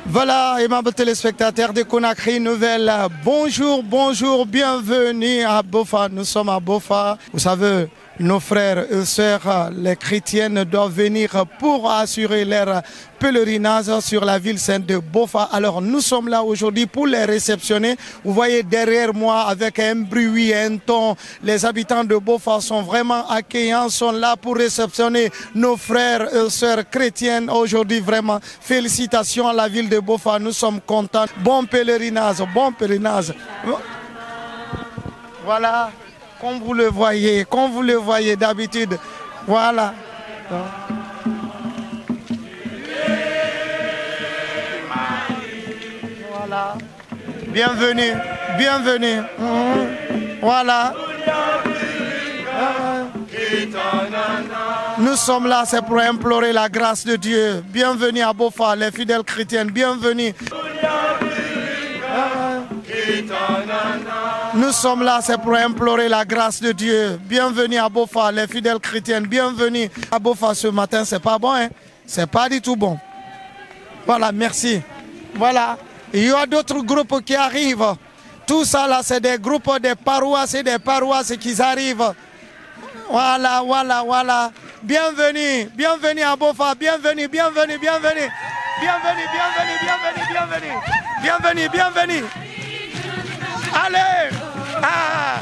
Voilà, aimables téléspectateurs de Conakry Nouvelle, bonjour, bonjour, bienvenue à Bofa. Nous sommes à Bofa. Vous savez, nos frères et sœurs, les chrétiennes doivent venir pour assurer leur pèlerinage sur la ville sainte de Bofa. Alors nous sommes là aujourd'hui pour les réceptionner. Vous voyez derrière moi avec un bruit, un ton, les habitants de Bofa sont vraiment accueillants, sont là pour réceptionner nos frères et sœurs chrétiennes. Aujourd'hui vraiment, félicitations à la ville de Bofa, nous sommes contents. Bon pèlerinage, bon pèlerinage. Voilà. Comme vous le voyez d'habitude. Voilà. Voilà. Bienvenue, bienvenue. Voilà. Nous sommes là, c'est pour implorer la grâce de Dieu. Bienvenue à Bofa, les fidèles chrétiennes. Bienvenue. Nous sommes là, c'est pour implorer la grâce de Dieu. Bienvenue à Bofa, les fidèles chrétiennes. Bienvenue à Bofa ce matin. C'est pas bon, hein? C'est pas du tout bon. Voilà, merci. Voilà. Il y a d'autres groupes qui arrivent. Tout ça là, c'est des groupes des paroisses qui arrivent. Voilà, voilà, voilà. Bienvenue, bienvenue à Bofa. Bienvenue, bienvenue, bienvenue. Bienvenue, bienvenue, bienvenue, bienvenue. Bienvenue, bienvenue. Allez! Ah.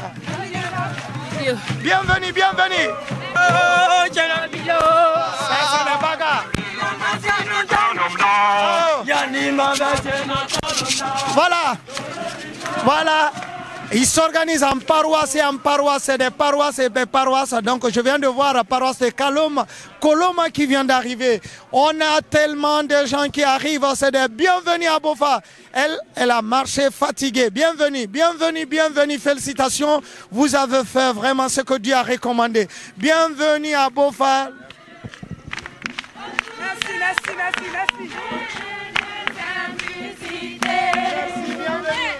Bienvenue, bienvenue! C'est les bagarres! Voilà! Voilà! Ils s'organisent en paroisse et en paroisse, c'est des paroisses et des paroisses. Donc je viens de voir la paroisse de Koloma qui vient d'arriver. On a tellement de gens qui arrivent, c'est des bienvenue à Bofa. Elle a marché fatiguée. Bienvenue, bienvenue, bienvenue, félicitations. Vous avez fait vraiment ce que Dieu a recommandé. Bienvenue à Bofa. Merci, merci, merci, merci. Merci, bienvenue.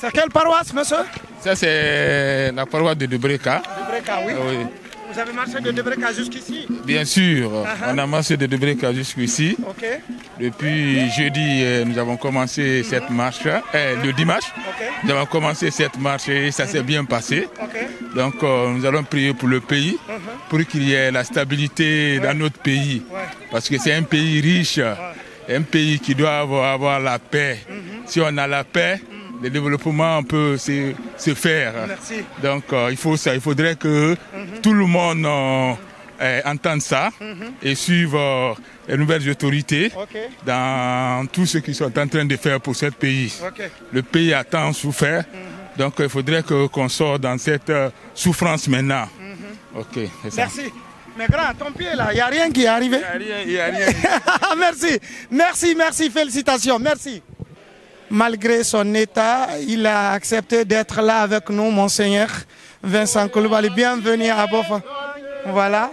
C'est quelle paroisse, monsieur? Ça, c'est la paroisse de Debreka. Debreka, oui. Oui. Vous avez marché de Debreka jusqu'ici? Bien sûr, on a marché de Debreka jusqu'ici. Ok. Depuis jeudi, nous avons commencé cette marche, le dimanche. Okay. Nous avons commencé cette marche et ça s'est bien passé. Okay. Donc, nous allons prier pour le pays, pour qu'il y ait la stabilité dans notre pays. Parce que c'est un pays riche, un pays qui doit avoir la paix. Si on a la paix, le développement peut se faire. Merci. Donc il faudrait que tout le monde entende ça et suive les nouvelles autorités dans tout ce qu'ils sont en train de faire pour ce pays. Le pays a tant souffert, donc il faudrait qu'on sorte dans cette souffrance maintenant. Ok, c'est ça. Merci. Mais grand, ton pied là, il n'y a rien qui est arrivé. Il n'y a rien. Merci, merci, merci, félicitations, merci. Malgré son état, il a accepté d'être là avec nous, Monseigneur Vincent Coulibaly. Bienvenue à Bofa. Voilà.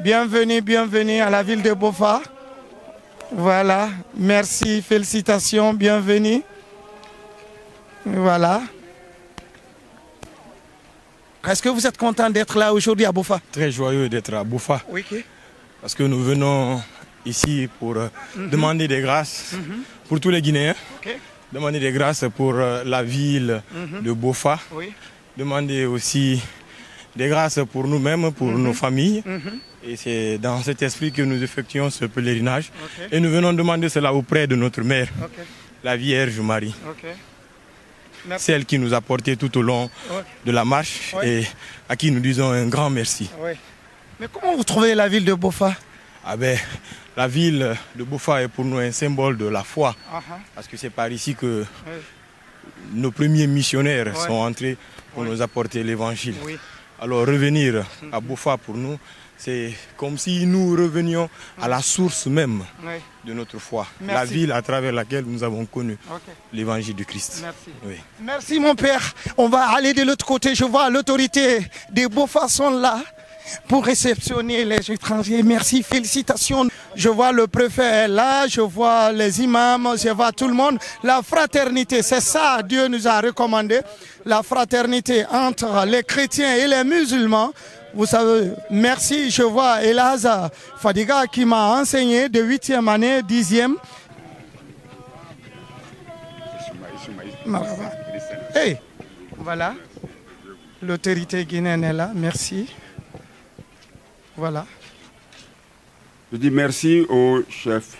Bienvenue, bienvenue à la ville de Bofa. Voilà. Merci, félicitations, bienvenue. Voilà. Est-ce que vous êtes content d'être là aujourd'hui à Bofa? Très joyeux d'être à Bofa. Oui. Parce que nous venons ici pour demander des grâces pour tous les Guinéens. Demander des grâces pour la ville de Bofa. Demander aussi des grâces pour nous-mêmes, pour nos familles. Et c'est dans cet esprit que nous effectuons ce pèlerinage. Et nous venons demander cela auprès de notre mère, la Vierge Marie. Celle qui nous a portés tout au long de la marche et à qui nous disons un grand merci. Mais comment vous trouvez la ville de Bofa? La ville de Bofa est pour nous un symbole de la foi. Parce que c'est par ici que nos premiers missionnaires sont entrés pour nous apporter l'évangile. Alors revenir à Bofa pour nous, c'est comme si nous revenions à la source même de notre foi, la ville à travers laquelle nous avons connu l'évangile du Christ. Merci. Oui. Merci mon père. On va aller de l'autre côté. Je vois l'autorité des Bofa sont là pour réceptionner les étrangers. Merci, félicitations. Je vois le préfet est là, je vois les imams, je vois tout le monde. La fraternité, c'est ça Dieu nous a recommandé. La fraternité entre les chrétiens et les musulmans. Vous savez, merci, je vois Elhaza Fadiga qui m'a enseigné de 8e année, 10e. Hey, voilà, l'autorité guinéenne est là, merci. Voilà. Je dis merci aux chefs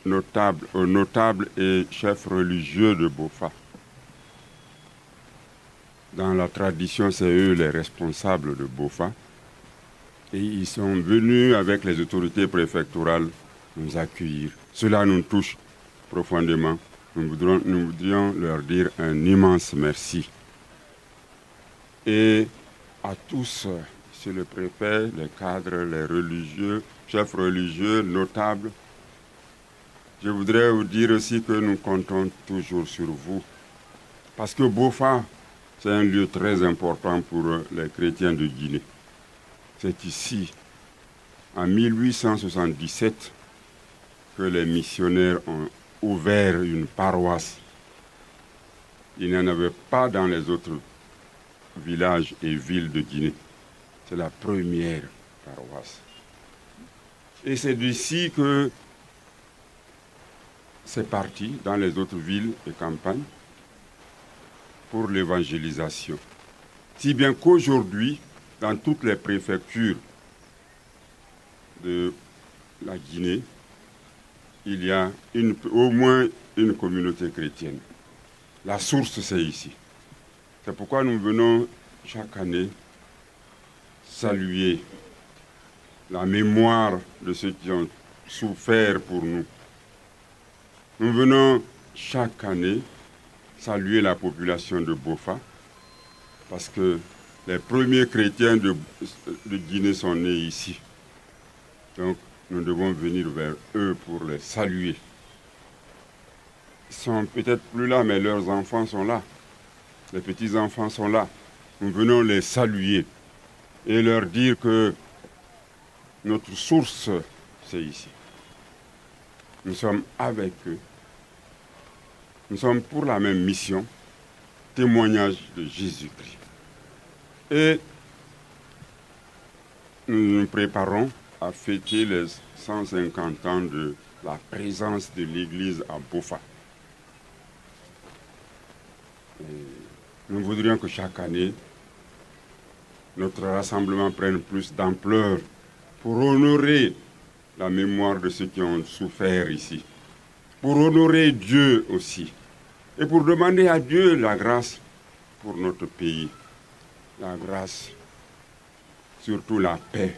notables et chefs religieux de Bofa. Dans la tradition, c'est eux les responsables de Bofa. Et ils sont venus avec les autorités préfectorales nous accueillir. Cela nous touche profondément. Nous voudrions leur dire un immense merci. Et à tous, monsieur le préfet, les cadres, les religieux, chefs religieux, notables, je voudrais vous dire aussi que nous comptons toujours sur vous. Parce que Bofa, c'est un lieu très important pour les chrétiens de Guinée. C'est ici, en 1877, que les missionnaires ont ouvert une paroisse. Il n'y en avait pas dans les autres villages et villes de Guinée. C'est la première paroisse. Et c'est d'ici que c'est parti dans les autres villes et campagnes pour l'évangélisation. Si bien qu'aujourd'hui, dans toutes les préfectures de la Guinée, il y a au moins une communauté chrétienne. La source, c'est ici. C'est pourquoi nous venons chaque année saluer la mémoire de ceux qui ont souffert pour nous. Nous venons chaque année saluer la population de Bofa, parce que les premiers chrétiens de Guinée sont nés ici. Donc nous devons venir vers eux pour les saluer. Ils sont peut-être plus là, mais leurs enfants sont là. Les petits-enfants sont là. Nous venons les saluer et leur dire que notre source, c'est ici. Nous sommes avec eux. Nous sommes pour la même mission, témoignage de Jésus-Christ. Et nous nous préparons à fêter les 150 ans de la présence de l'Église à Bofa. Et nous voudrions que chaque année, notre rassemblement prenne plus d'ampleur pour honorer la mémoire de ceux qui ont souffert ici, pour honorer Dieu aussi, et pour demander à Dieu la grâce pour notre pays, la grâce, surtout la paix,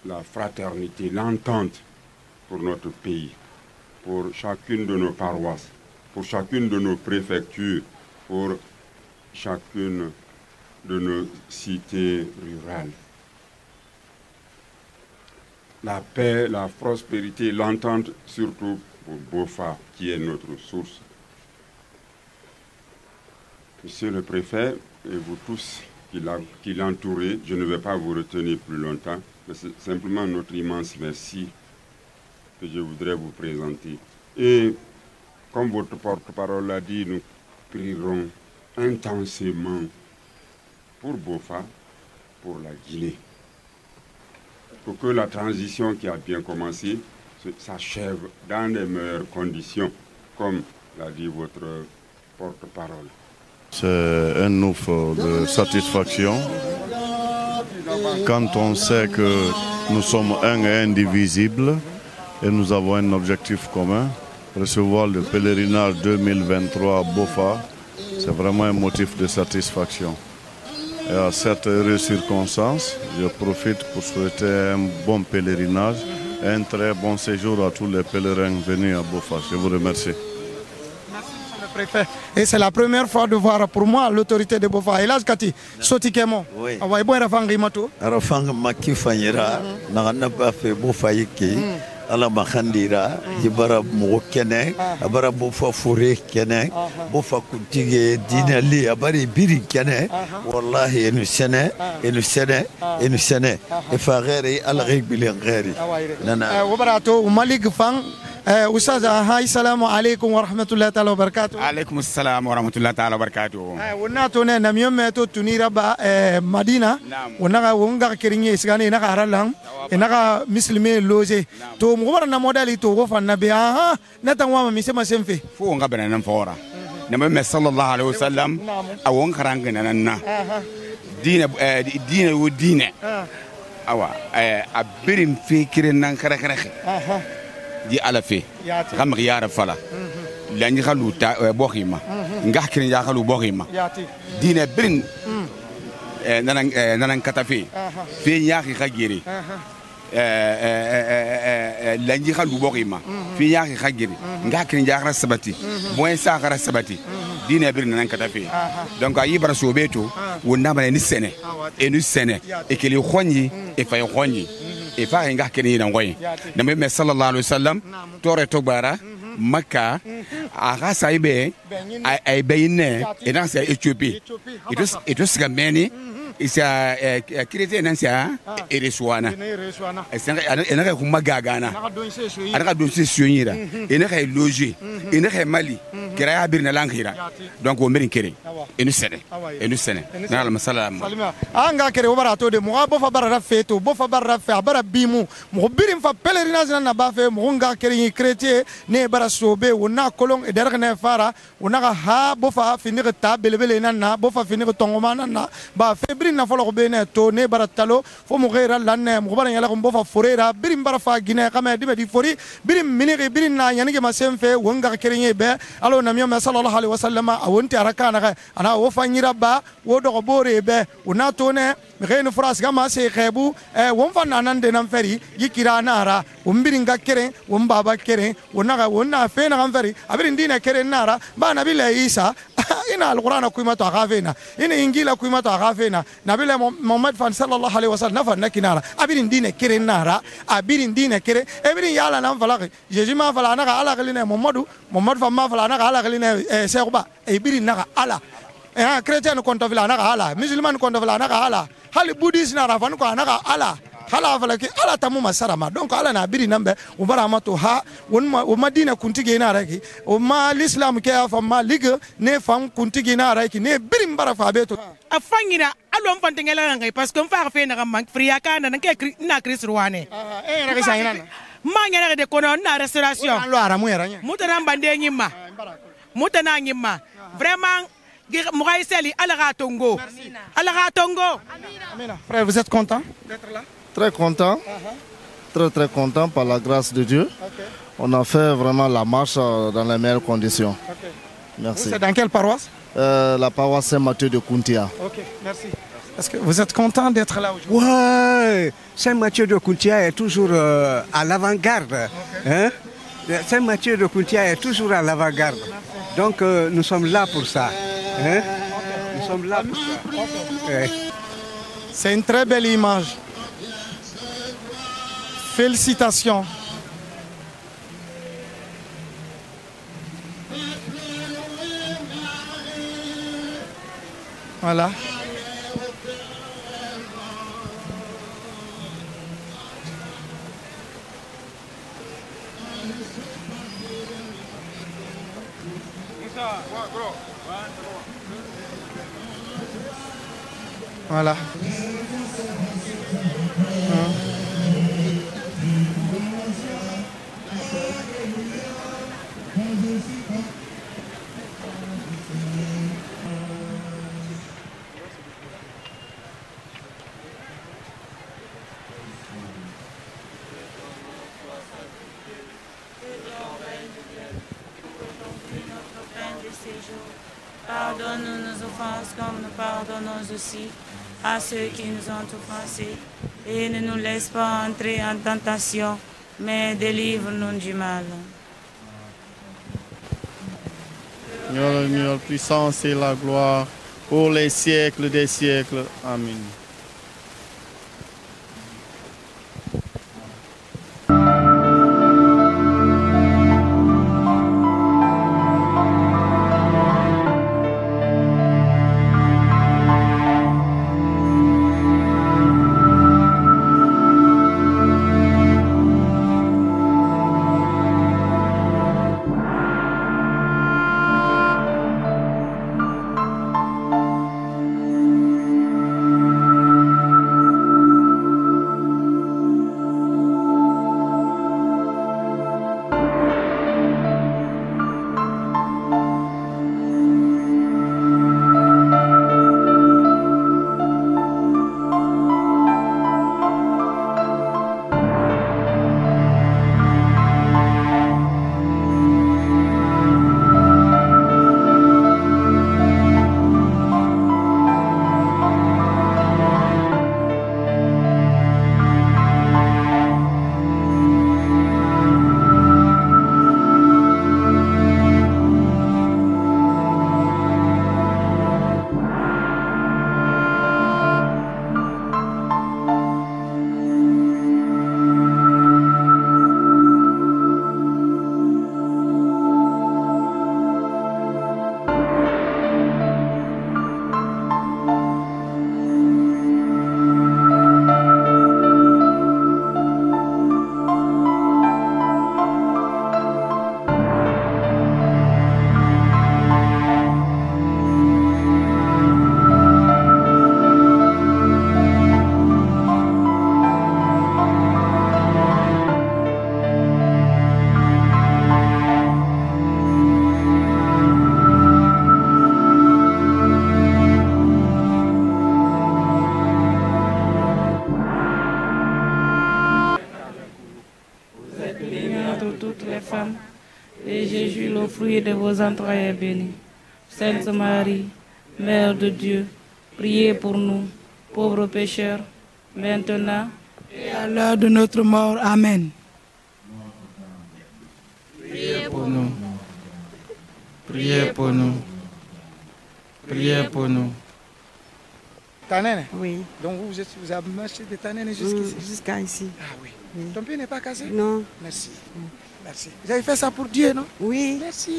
la fraternité, l'entente pour notre pays, pour chacune de nos paroisses, pour chacune de nos préfectures, pour chacune de nos cités rurales. La paix, la prospérité, l'entente, surtout pour Bofa, qui est notre source. Monsieur le préfet et vous tous qui l'entourez, je ne vais pas vous retenir plus longtemps, mais c'est simplement notre immense merci que je voudrais vous présenter. Et comme votre porte-parole l'a dit, nous prierons intensément pour Bofa, pour la Guinée, pour que la transition qui a bien commencé s'achève dans les meilleures conditions, comme l'a dit votre porte-parole. C'est un ouf de satisfaction quand on sait que nous sommes un et indivisibles et nous avons un objectif commun, recevoir le pèlerinage 2023 à Bofa, c'est vraiment un motif de satisfaction. Et à cette heureuse circonstance, je profite pour souhaiter un bon pèlerinage et un très bon séjour à tous les pèlerins venus à Bofa. Je vous remercie. Merci, monsieur le préfet. Et c'est la première fois de voir pour moi l'autorité de Bofa. Et là, Kati, Soti Kemo. Oui. Awa ibo rafang rimato. Rafang maki fanyira na ba fe Bofa yiki. Ala makhandira jibara mukene abara Bofa fure kene Bofa kuntige dinali abari biri kene wallahi enu sene e fa ghairi ala ghibili ghairi nana wabarato malig fang Ustaz, assalamu alaikum wa rahmatullahi ta'ala wa barakatuh. Alaikum assalam wa rahmatullahi ta'ala wa barakatuh. Wonna to ne namyo meto tunira ba Madina. Wonna wonga kirinye isgane na haralang. Enaka muslime loje. To mugobara na modali to go fan nabi aha natanwa misema semfe. Fu wonga bana nan fora. Nabi sallallahu alaihi wasallam awon karanga nan na. Dina wo dina. Awa abirin fikirin nan kare di ala fe kam yara fala lañi xalu ta boxima ngax kirin ya xalu boxima dina brin nanan kata fe ñaxi xagiri lañi xalu boxima fe ñaxi xagiri ngax kirin ya xara sabati moy sa xara sabati dina brin nanan kata fe donc ayi bara sobeto wonna bana ni sene e kele xogni e fay xogni e fa nga kene na ngoy na me sallallahu alaihi wasallam tore to bara makka aga saibe ay beyne e dans Éthiopie et to sgameni isa kirete nan sia e reswana e na ko magagana ana do se sunyira e na kay loger e na kay mali kira bir na lankhira donc o merin kere e nu sene na la salam anga kere wabarato de mo bo fa bara feto bo fa bara fe bara bimu mo birim fa pèlerinage na ba fe mo nga kere ni chrétien ne bara sobe wona kolon e derga ne fara wona ha bo fa finir ta belebele na bo fa finir tongoma na ba fe na folo bene to ne baratalo fo mo gera lanne mo bara yala ko bo fa forera birim bara fa gine kama dibe di fori birim miniri birim na yanige ma semfe wonga kerenye be alo na miyo sallallahu alaihi wasallam awonti arakana ana wo fa nyira ba wo do bore be una to ne reen fras gama se khebu won fa nanan de nan feri yikira nara wombiringa keren won baba keren wona fe na kan feri abirin dina keren nara ba nabila isa ina alquran kuma to agafena ina ingila kuma to agafena nabila muhammad sallallahu alaihi wasallam nafa nakinara abirin dina keren nara abirin dina keren ebirin yala nan falaki jeji ma fala na ala galina muhammad fa ma fala na ala galina sekuba ebirin na ala chrétien konto fila na ala musulman konto fila na ala hali buddhist na rafan ko na ala hala fala ki ala tamu masarama donc ala na biri nambe o bara mato ha o madina kuntige na raki o ma l'islam ke afa ma ligue ne fam kuntige na raki ne biri mbara fa beto afangina alo mfantengela ngai parce que mfa fe na mank fria kana na ke na Chris Ruane raki sayina mangena de kono na restauration lo ara mu era nya mutana mbande nyima mutana nyima vraiment Mouraïseli ala tongo Amina. Frère, vous êtes content d'être là? Très content, très content par la grâce de Dieu. On a fait vraiment la marche dans les meilleures conditions. Merci. Vous êtes dans quelle paroisse? La paroisse Saint-Mathieu de Kountia. Ok, merci. Est-ce que vous êtes content d'être là aujourd'hui? Ouais, Saint-Mathieu de Kountia est toujours à l'avant-garde. Hein? Saint-Mathieu de Kountia est toujours à l'avant-garde. Donc nous sommes là pour ça. Hein? Nous sommes là pour ça. C'est une très belle image. Félicitations. Voilà. Voilà. Pardonne-nous nos offenses comme nous pardonnons aussi à ceux qui nous ont offensés. Et ne nous laisse pas entrer en tentation, mais délivre-nous du mal. la puissance et la gloire pour les siècles des siècles. Amen. Et Jésus, le fruit de vos entrailles, est béni. Sainte Marie, Mère de Dieu, priez pour nous, pauvres pécheurs, maintenant et à l'heure de notre mort. Amen. Priez pour nous. Priez pour nous. Priez pour nous. Tanene? Oui. Donc vous avez marché de Tanene jusqu'ici? Jusqu'à ici. Ah oui. Ton pied n'est pas cassé? Non. Merci. Merci. Vous avez fait ça pour Dieu, non? Oui. Merci.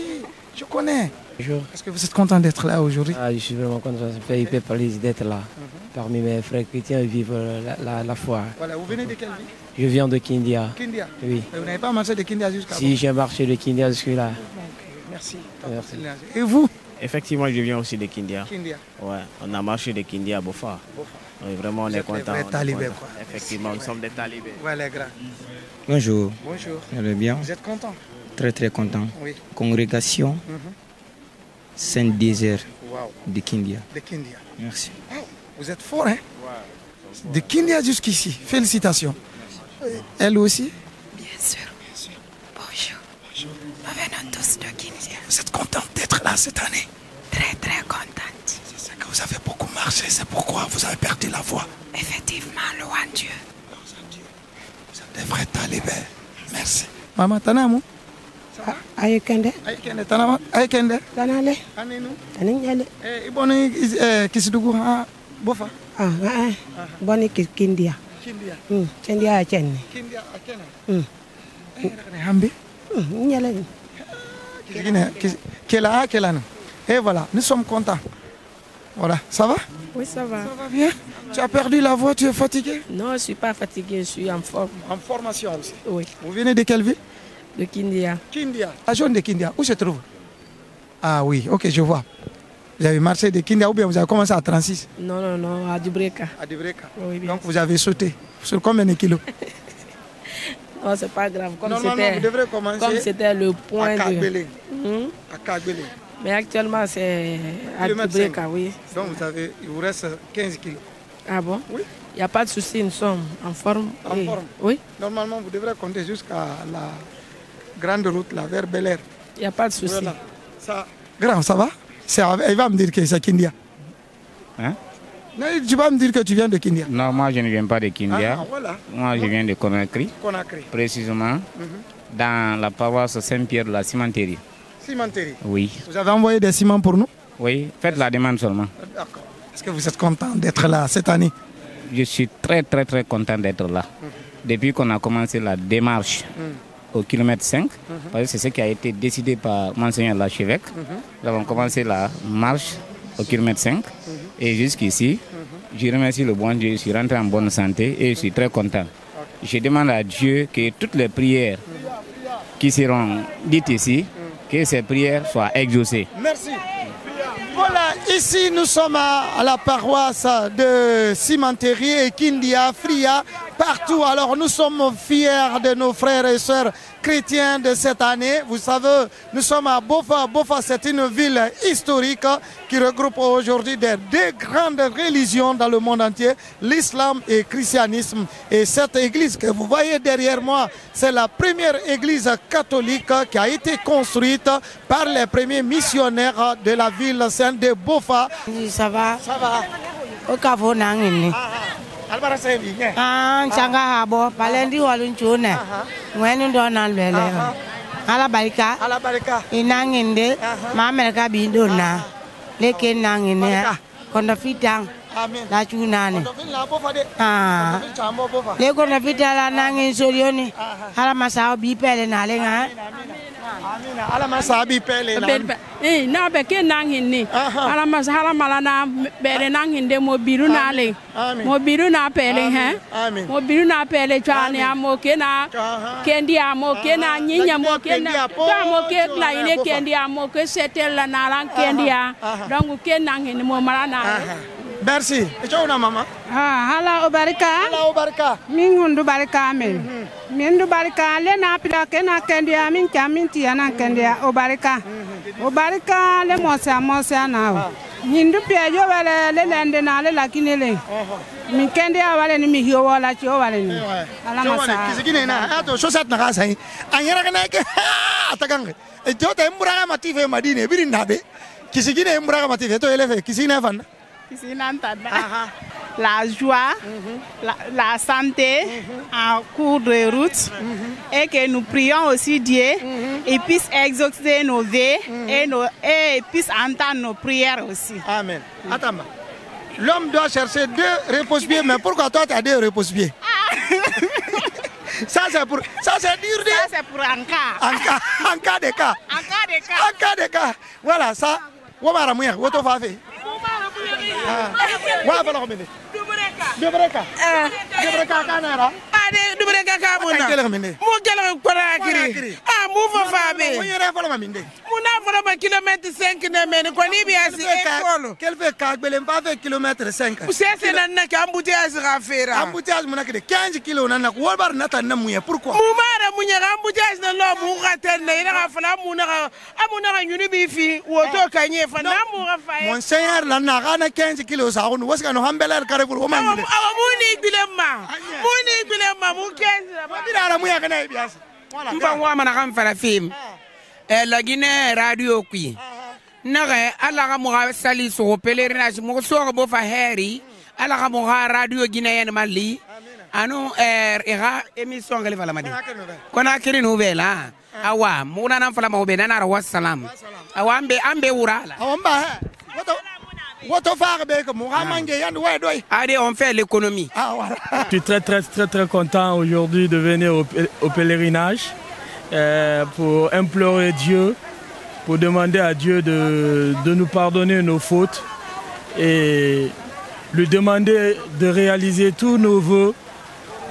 Je connais. Bonjour. Est-ce que vous êtes content d'être là aujourd'hui? Je suis vraiment content. Ça me fait hyper plaisir d'être là. Parmi mes frères chrétiens vivent la foi. Voilà, vous venez de quelle ville? Je viens de Kindia. Kindia? Oui. Et vous n'avez pas marché de Kindia jusqu'à Si, j'ai marché de Kindia jusque-là. Merci. Merci. Et vous? Effectivement, je viens aussi de Kindia. Kindia. Ouais, on a marché de Kindia à Bofa. Oui, vraiment, on est content. Des talibés, quoi. Effectivement, nous sommes des talibés. Ouais, les grands. Bonjour. Bonjour. Vous allez bien? Vous êtes content? Très très content. Oui. Congrégation Saint-Désert Wow. de Kindia. De Kindia. Merci. Oh, vous êtes fort, hein? De Kindia jusqu'ici. Félicitations. Elle aussi? Bien sûr. Bonjour. Nous venons tous de Kindia. Vous êtes content d'être là cette année? Très très contente. C'est que vous avez beaucoup marché, c'est pourquoi vous avez perdu la voix. Effectivement, louange Dieu. Vous êtes des vrais talibés. Merci. Maman, Tanamu? Ayekende. Ayekende, Tanama? Ayekende? Tanale. Anenu? Taninjale. Iboni Kisidugu Bofa? Boni Kindia. Kindia. Kindia Achene. Kindia Achene. Hambi? Nyale. Kela. Et voilà, nous sommes contents. Voilà, ça va? Oui, ça va. Ça va bien? Tu as perdu la voix, tu es fatigué? Non, je ne suis pas fatigué, je suis en forme. En formation aussi? Oui. Vous venez de quelle ville? De Kindia. Kindia. La zone de Kindia, où se trouve? Ah oui, ok, je vois. Vous avez marché de Kindia ou bien vous avez commencé à 36? Non, à Dubreka. À Dubreka. Oui, bien. Donc vous avez sauté. Sur combien de kilos? Non, c'est pas grave. Normalement, vous devrez commencer comme c'était le point à Kagbele. de... À Kagbele. Mais actuellement, c'est à Dubreka, oui. Donc il vous reste 15 kilos. Ah bon? Oui. Il n'y a pas de souci, nous sommes en forme. En forme? Oui. Normalement, vous devrez compter jusqu'à la grande route, là, vers Bel Air. Il n'y a pas de souci. Voilà. Ça... Grand, ça va? Il va me dire que c'est Kindia. Hein? Non, tu vas me dire que tu viens de Kindia. Non, moi je ne viens pas de Kindia. Ah, voilà. Moi je viens de Conakry. Conakry. Précisément dans la paroisse Saint-Pierre de la Cimenterie. Cimenterie. Oui. Vous avez envoyé des ciments pour nous? Oui, faites la demande seulement. D'accord. Est-ce que vous êtes content d'être là cette année? Je suis très content d'être là. Depuis qu'on a commencé la démarche au kilomètre 5, parce que c'est ce qui a été décidé par Monseigneur l'archevêque. Nous avons commencé la marche au kilomètre 5 et jusqu'ici, je remercie le bon Dieu, je suis rentré en bonne santé et je suis très content. Je demande à Dieu que toutes les prières qui seront dites ici, que ces prières soient exaucées. Merci. Voilà, ici nous sommes à la paroisse de Cimenterie et Kindia, Fria, partout. Alors nous sommes fiers de nos frères et sœurs chrétiens de cette année. Vous savez, nous sommes à Bofa. Bofa, c'est une ville historique qui regroupe aujourd'hui deux grandes religions dans le monde entier, l'islam et le christianisme. Et cette église que vous voyez derrière moi, c'est la première église catholique qui a été construite par les premiers missionnaires de la ville sainte de Bofa. Ça va? Ça va. Au Cavo Nangini. Changa Habo, Palendi Walunchune, when you don't know, Alabarika, Inanginde, Mamerika Binduna, Lake Nangine, Condafitang, La Chunani. Lake Condafita Nangin Solioni, Alamasa Bipel and Alenga. Alamasabi pele na be ke nangin ni alamas halamalana be nangin de mobiru na le mobiru na pele he mobiru na pele chani amoke na kendi amoke na nyinya moke na amoke la ine kendi amoke setel la na ran kendi a donc ke nangin mo marana. Merci. Echona mama. Hala obarika. Hala obarika. Mingundu barika me. Mindu barika le na pila ke na kendia min kaminti ana kendia obarika. Obarika le mosa na. Hindu pia yo wale le lende na le lakinele. Min kendia wale ni mi hiyo wala chi wale ni. Ala masa. Kisigine na ato shosat na kasa yi. Anyara kana ke atakange. Jota mburaga matife madine biri nabe. Kisigine mburaga matife to eleve kisigine fanda. La joie, la santé en cours de route et que nous prions aussi Dieu et puisse exaucer nos vœux et puisse entendre nos prières aussi. Amen. Attends, l'homme doit chercher 2 repose-pieds, mais pourquoi toi tu as 2 repose-pieds? Ça c'est pour dur. Ça c'est pour en cas de cas. En cas de cas. Voilà ça. Wabara mouya, woto fafe. Wabara komene. Dubreka kanara. Dubreka kamuna. Mo gele korakiri. Mo fa fabe. Mo yere fala maminde. Mo na fala ba kilomètre 5 ne men ko libia si ekolo. Quel fait ka gbele mpa fait kilomètre 5. C'est nan na ka embouteillage rafera. Embouteillage mo na ke 15 kilo nan ko wolbar nata na mouya pourquoi? Mo mara mouya embouteillage na lo mo ratel na ina fala mo na amuna nyunu bi fi woto kanye fa na mo rafa. Monseigneur la na kana 15 kilo sa ko waska no hambelar carrefour o man. Muni bilema mu 15 ba bidara mouya kana biasa. Voilà. Mba wa mana kan fara film. La Guinée radio qui. Nare ala ga mo sali so pèlerinage mo so go fa heri ala ga mo radio guinéenne mali. Anu era émission ngale fala madi. Kona kiri nouvelle awa mo na nan fala mo be na wa salam. Awa ambe urala. Awamba Allez, on fait l'économie. Je suis très content aujourd'hui de venir au pèlerinage pour implorer Dieu, pour demander à Dieu de nous pardonner nos fautes et lui demander de réaliser tous nos vœux,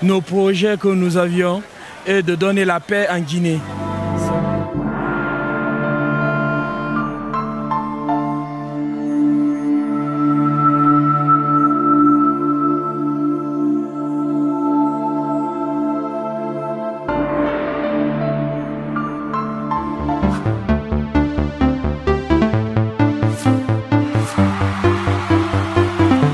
nos projets que nous avions et de donner la paix en Guinée.